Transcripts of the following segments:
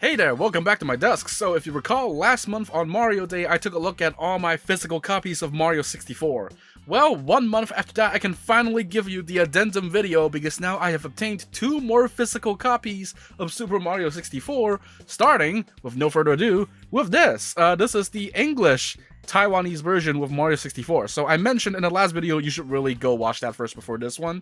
Hey there, welcome back to my desk. So if you recall, last month on Mario Day, I took a look at all my physical copies of Mario 64. Well, 1 month after that, I can finally give you the Addendum video because now I have obtained 2 more physical copies of Super Mario 64, starting, with no further ado, with this. This is the English Taiwanese version with Mario 64. So I mentioned in the last video, you should really go watch that first before this one.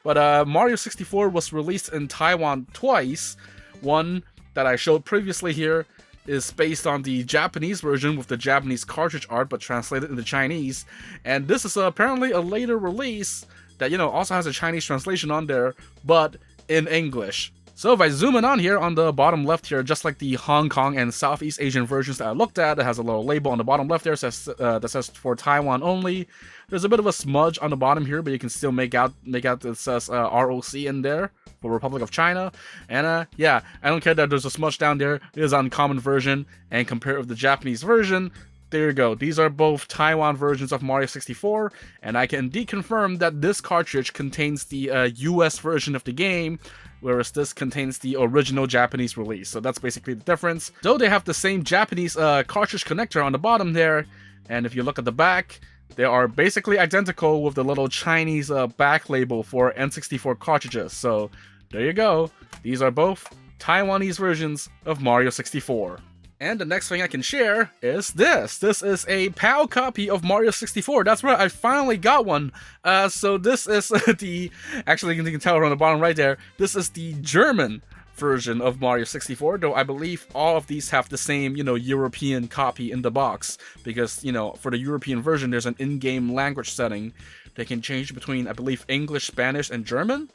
But Mario 64 was released in Taiwan twice. One that I showed previously here is based on the Japanese version with the Japanese cartridge art but translated into Chinese, and this is apparently a later release that, you know, also has a Chinese translation on there but in English. So if I zoom in on here on the bottom left here, just like the Hong Kong and Southeast Asian versions that I looked at, it has a little label on the bottom left there that says for Taiwan only. There's a bit of a smudge on the bottom here, but you can still make out that it says ROC in there for Republic of China. And yeah, I don't care that there's a smudge down there. It is an uncommon version, and compared with the Japanese version, there you go. These are both Taiwan versions of Mario 64, and I can indeed confirm that this cartridge contains the US version of the game, whereas this contains the original Japanese release. So that's basically the difference. Though they have the same Japanese cartridge connector on the bottom there, and if you look at the back, they are basically identical with the little Chinese back label for N64 cartridges. So there you go. These are both Taiwanese versions of Mario 64. And the next thing I can share is this. This is a PAL copy of Mario 64. That's right, I finally got one. So this is actually you can tell on the bottom right there, this is the German version of Mario 64, though I believe all of these have the same, you know, European copy in the box, because, you know, for the European version, there's an in-game language setting that can change between, I believe, English, Spanish, and German.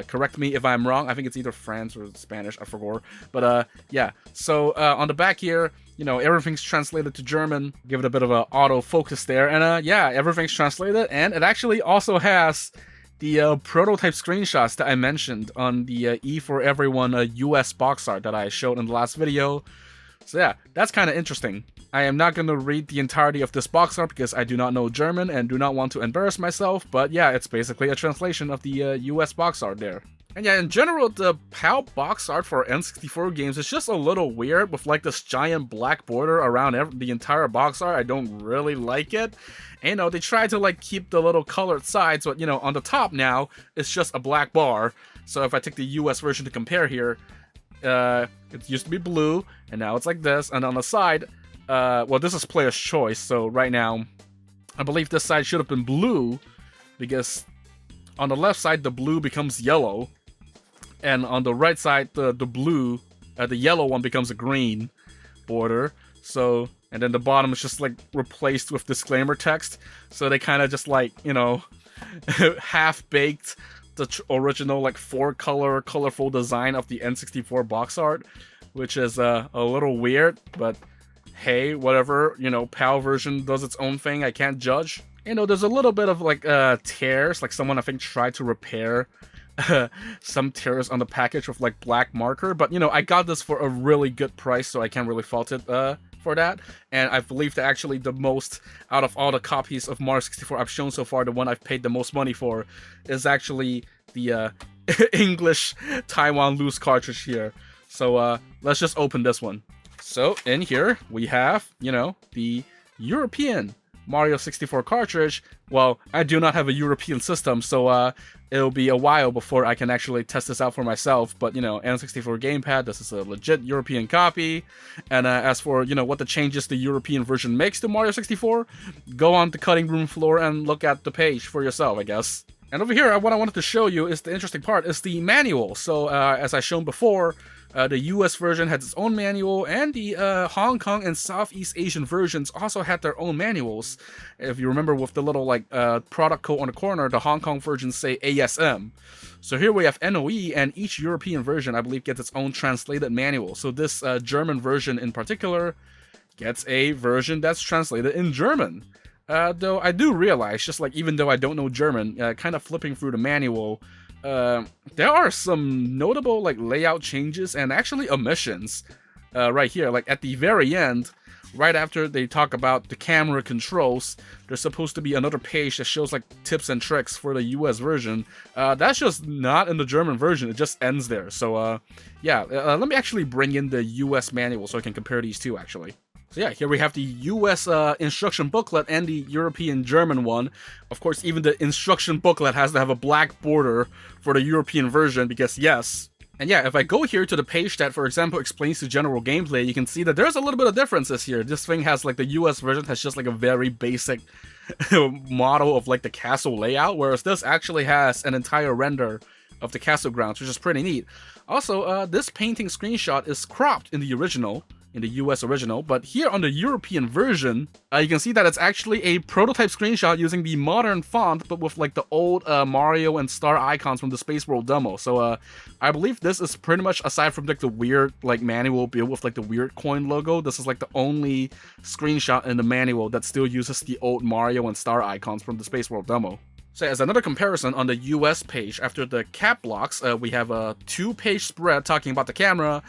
Correct me if I'm wrong. I think it's either French or Spanish, I forgot. But yeah, so on the back here, you know, everything's translated to German. Give it a bit of an auto focus there, and yeah, everything's translated, and it actually also has the prototype screenshots that I mentioned on the E for Everyone US box art that I showed in the last video. So yeah, that's kind of interesting. I am not going to read the entirety of this box art because I do not know German and do not want to embarrass myself, but yeah, it's basically a translation of the US box art there. And yeah, in general, the PAL box art for N64 games is just a little weird with like this giant black border around the entire box art. I don't really like it. And, you know, they try to like keep the little colored sides, but, you know, on the top now, it's just a black bar. So if I take the US version to compare here, it used to be blue, and now it's like this, and on the side, well, this is player's choice, so right now, I believe this side should have been blue, because on the left side, the blue becomes yellow, and on the right side, the blue, the yellow one becomes a green border, so, and then the bottom is just, like, replaced with disclaimer text, so they kind of just, like, you know, half-baked the original, like, 4-color, colorful design of the N64 box art, which is a little weird, but hey, whatever, you know, PAL version does its own thing, I can't judge. You know, there's a little bit of, like, tears, like someone, I think, tried to repair some tears on the package with, like, black marker, but, you know, I got this for a really good price, so I can't really fault it for that, and I believe that actually the most, out of all the copies of Mario 64 I've shown so far, the one I've paid the most money for is actually the English Taiwan loose cartridge here. So let's just open this one. So in here we have, you know, the European Mario 64 cartridge. Well, I do not have a European system, so it'll be a while before I can actually test this out for myself, but, you know, N64 gamepad, this is a legit European copy, and as for, you know, what the changes the European version makes to Mario 64, go on the cutting room floor and look at the page for yourself, I guess. And over here, what I wanted to show you is the interesting part, is the manual. So, as I shown before, the US version has its own manual, and the Hong Kong and Southeast Asian versions also had their own manuals. If you remember, with the little, like, product code on the corner, the Hong Kong versions say ASM. So here we have NOE, and each European version, I believe, gets its own translated manual. So this German version in particular gets a version that's translated in German. Though I do realize, just like, even though I don't know German, kind of flipping through the manual, there are some notable, like, layout changes and actually omissions right here. Like, at the very end, right after they talk about the camera controls, there's supposed to be another page that shows like tips and tricks for the US version. That's just not in the German version, it just ends there. So yeah, let me actually bring in the US manual so I can compare these two actually. So yeah, here we have the US instruction booklet and the European German one. Of course, even the instruction booklet has to have a black border for the European version because yes. And yeah, if I go here to the page that, for example, explains the general gameplay, you can see that there's a little bit of differences here. This thing has like the US version has just like a very basic model of like the castle layout, whereas this actually has an entire render of the castle grounds, which is pretty neat. Also, this painting screenshot is cropped in the original, in the US original, but here on the European version, you can see that it's actually a prototype screenshot using the modern font, but with like the old Mario and star icons from the Space World demo. So I believe this is pretty much, aside from like the weird like manual build with like the weird coin logo, this is like the only screenshot in the manual that still uses the old Mario and star icons from the Space World demo. So as another comparison, on the US page, after the cap blocks, we have a 2-page spread talking about the camera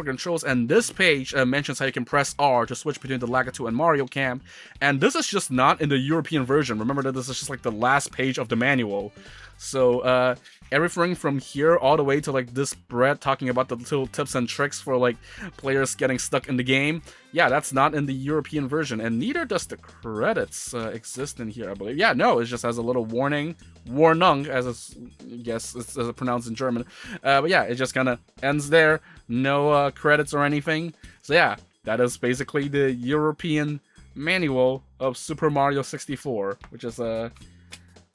controls, and this page mentions how you can press R to switch between the Lagarto and Mario cam, and this is just not in the European version. Remember that this is just like the last page of the manual. So everything from here all the way to like this spread talking about the little tips and tricks for like players getting stuck in the game, yeah, that's not in the European version, and neither does the credits exist in here, I believe. Yeah, no, it just has a little warning, Warnung, as it's, I guess it's pronounced in German. But yeah, it just kind of ends there, no credits or anything. So yeah, that is basically the European manual of Super Mario 64, which is there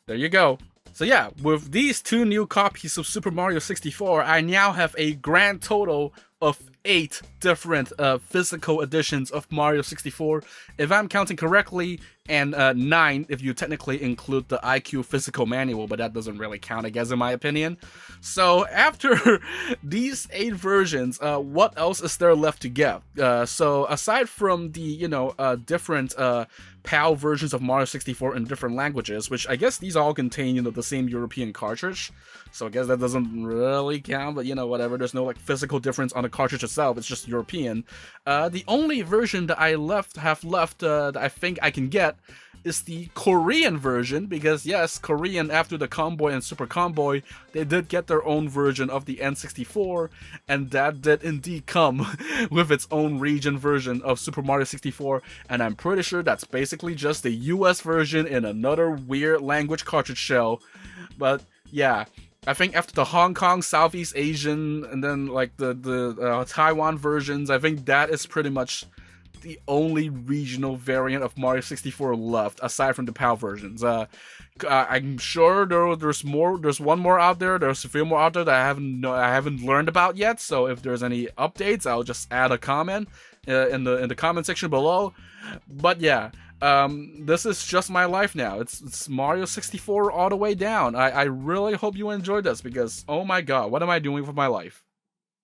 you go. So yeah, with these 2 new copies of Super Mario 64, I now have a grand total of 8 different physical editions of Mario 64, if I'm counting correctly, and 9 if you technically include the IQ physical manual, but that doesn't really count, I guess, in my opinion. So after these 8 versions, what else is there left to get? So aside from the, you know, different PAL versions of Mario 64 in different languages, which I guess these all contain, you know, the same European cartridge, so I guess that doesn't really count, but you know, whatever, there's no like physical difference on the cartridge itself, it's just European. The only version that I have left that I think I can get is the Korean version, because yes, Korean, after the Comboy and Super Comboy, they did get their own version of the N64, and that did indeed come with its own region version of Super Mario 64, and I'm pretty sure that's basically just the US version in another weird language cartridge shell. But yeah, I think after the Hong Kong, Southeast Asian, and then like the Taiwan versions, I think that is pretty much the only regional variant of Mario 64 left, aside from the PAL versions. I'm sure there's more. There's one more out there. There's a few more out there that I haven't learned about yet. So if there's any updates, I'll just add a comment in the comment section below. But yeah, this is just my life now. It's Mario 64 all the way down. I really hope you enjoyed this, because oh my god, what am I doing with my life?